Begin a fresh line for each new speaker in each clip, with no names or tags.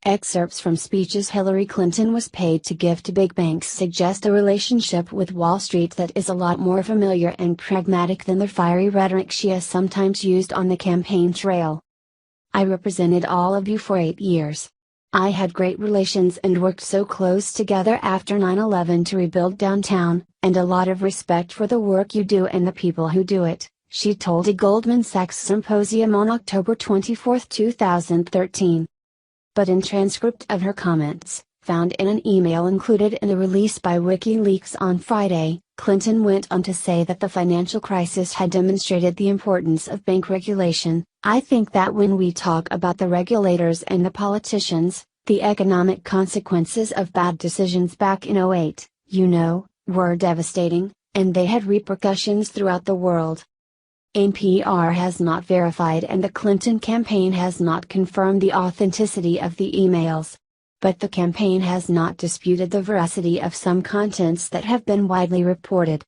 Excerpts from speeches Hillary Clinton was paid to give to big banks suggest a relationship with Wall Street that is a lot more familiar and pragmatic than the fiery rhetoric she has sometimes used on the campaign trail. I represented all of you for 8 years. I had great relations and worked so close together after 9/11 to rebuild downtown, and a lot of respect for the work you do and the people who do it, she told a Goldman Sachs symposium on October 24, 2013. But in transcript of her comments, found in an email included in a release by WikiLeaks on Friday, Clinton went on to say that the financial crisis had demonstrated the importance of bank regulation. I think that when we talk about the regulators and the politicians, the economic consequences of bad decisions back in '08, were devastating, and they had repercussions throughout the world. NPR has not verified and the Clinton campaign has not confirmed the authenticity of the emails. But the campaign has not disputed the veracity of some contents that have been widely reported.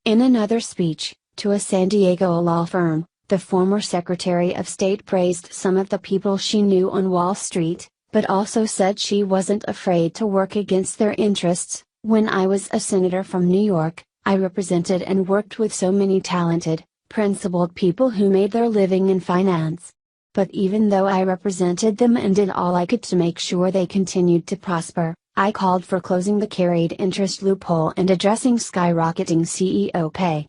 In another speech, to a San Diego law firm, the former Secretary of State praised some of the people she knew on Wall Street, but also said she wasn't afraid to work against their interests. When I was a senator from New York, I represented and worked with so many talented, principled people who made their living in finance. But even though I represented them and did all I could to make sure they continued to prosper, I called for closing the carried interest loophole and addressing skyrocketing CEO pay.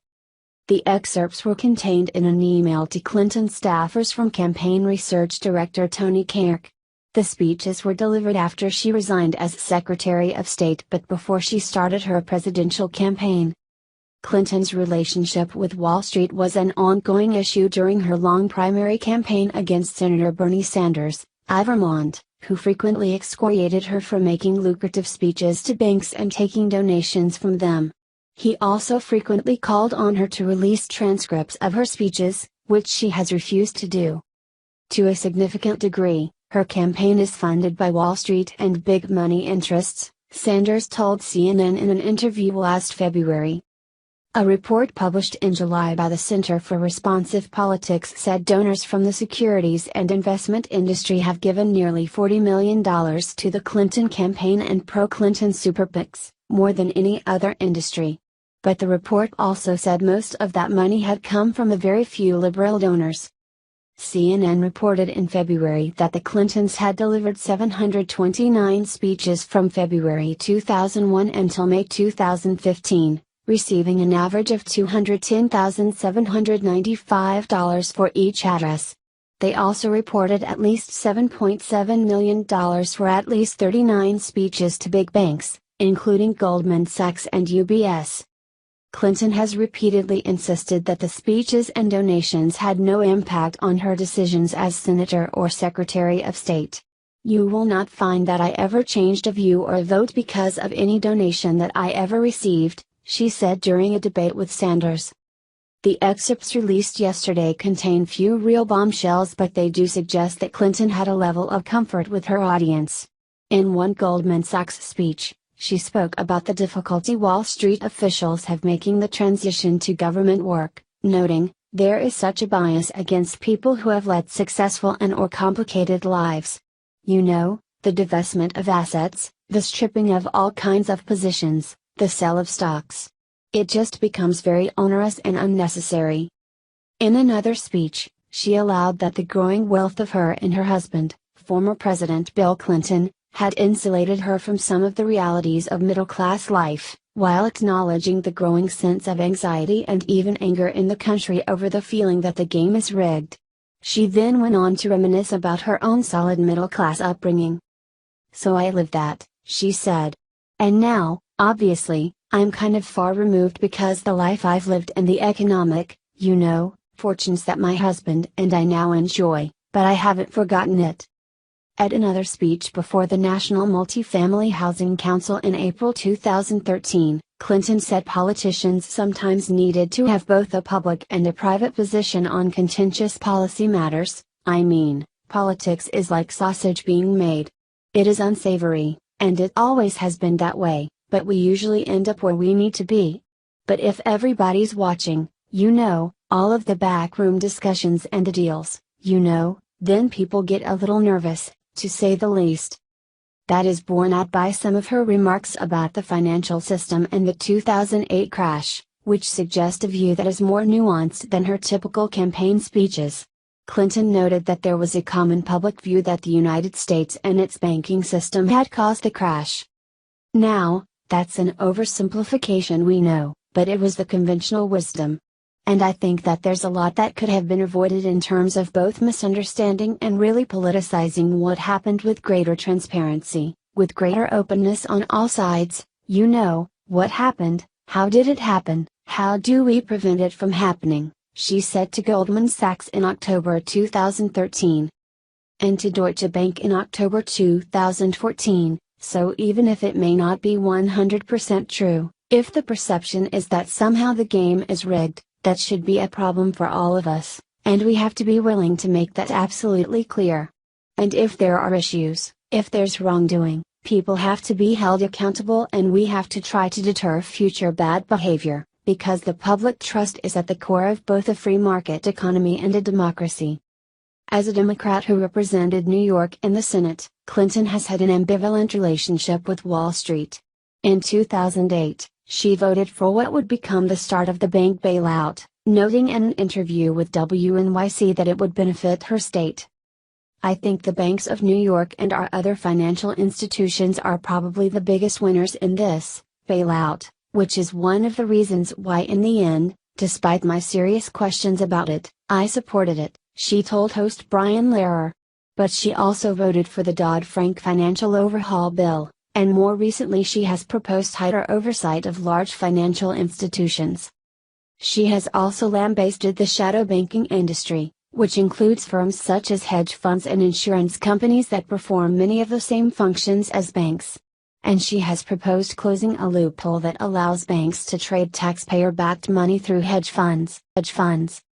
The excerpts were contained in an email to Clinton staffers from Campaign Research Director Tony Kairk. The speeches were delivered after she resigned as Secretary of State but before she started her presidential campaign. Clinton's relationship with Wall Street was an ongoing issue during her long primary campaign against Senator Bernie Sanders, of Vermont, who frequently excoriated her for making lucrative speeches to banks and taking donations from them. He also frequently called on her to release transcripts of her speeches, which she has refused to do. To a significant degree, her campaign is funded by Wall Street and big money interests, Sanders told CNN in an interview last February. A report published in July by the Center for Responsive Politics said donors from the securities and investment industry have given nearly $40 million to the Clinton campaign and pro-Clinton super PACs, more than any other industry. But the report also said most of that money had come from a very few liberal donors. CNN reported in February that the Clintons had delivered 729 speeches from February 2001 until May 2015. Receiving an average of $210,795 for each address. They also reported at least $7.7 million for at least 39 speeches to big banks, including Goldman Sachs and UBS. Clinton has repeatedly insisted that the speeches and donations had no impact on her decisions as Senator or Secretary of State. You will not find that I ever changed a view or a vote because of any donation that I ever received, she said during a debate with Sanders. The excerpts released yesterday contain few real bombshells, but they do suggest that Clinton had a level of comfort with her audience. In one Goldman Sachs speech, she spoke about the difficulty Wall Street officials have making the transition to government work, noting, "There is such a bias against people who have led successful and/or complicated lives. The divestment of assets, the stripping of all kinds of positions, the sale of stocks. It just becomes very onerous and unnecessary." In another speech, she allowed that the growing wealth of her and her husband, former President Bill Clinton, had insulated her from some of the realities of middle-class life, while acknowledging the growing sense of anxiety and even anger in the country over the feeling that the game is rigged. She then went on to reminisce about her own solid middle-class upbringing. "So I lived that," she said. "And now, obviously, I'm kind of far removed because the life I've lived and the economic, fortunes that my husband and I now enjoy, but I haven't forgotten it." At another speech before the National Multifamily Housing Council in April 2013, Clinton said politicians sometimes needed to have both a public and a private position on contentious policy matters. "I mean, politics is like sausage being made. It is unsavory, and it always has been that way. But we usually end up where we need to be. But if everybody's watching, all of the backroom discussions and the deals, then people get a little nervous, to say the least. That is borne out by some of her remarks about the financial system and the 2008 crash, which suggest a view that is more nuanced than her typical campaign speeches. Clinton noted that there was a common public view that the United States and its banking system had caused the crash. Now, that's an oversimplification, we know, but it was the conventional wisdom. And I think that there's a lot that could have been avoided in terms of both misunderstanding and really politicizing what happened with greater transparency, with greater openness on all sides. You know, what happened, how did it happen, how do we prevent it from happening, she said to Goldman Sachs in October 2013. And to Deutsche Bank in October 2014, so even if it may not be 100% true, if the perception is that somehow the game is rigged, that should be a problem for all of us, and we have to be willing to make that absolutely clear. And if there are issues, if there's wrongdoing, people have to be held accountable and we have to try to deter future bad behavior, because the public trust is at the core of both a free market economy and a democracy. As a Democrat who represented New York in the Senate, Clinton has had an ambivalent relationship with Wall Street. In 2008, she voted for what would become the start of the bank bailout, noting in an interview with WNYC that it would benefit her state. I think the banks of New York and our other financial institutions are probably the biggest winners in this bailout, which is one of the reasons why in the end, despite my serious questions about it, I supported it, she told host Brian Lehrer. But she also voted for the Dodd-Frank financial overhaul bill, and more recently she has proposed tighter oversight of large financial institutions. She has also lambasted the shadow banking industry, which includes firms such as hedge funds and insurance companies that perform many of the same functions as banks. And she has proposed closing a loophole that allows banks to trade taxpayer-backed money through hedge funds.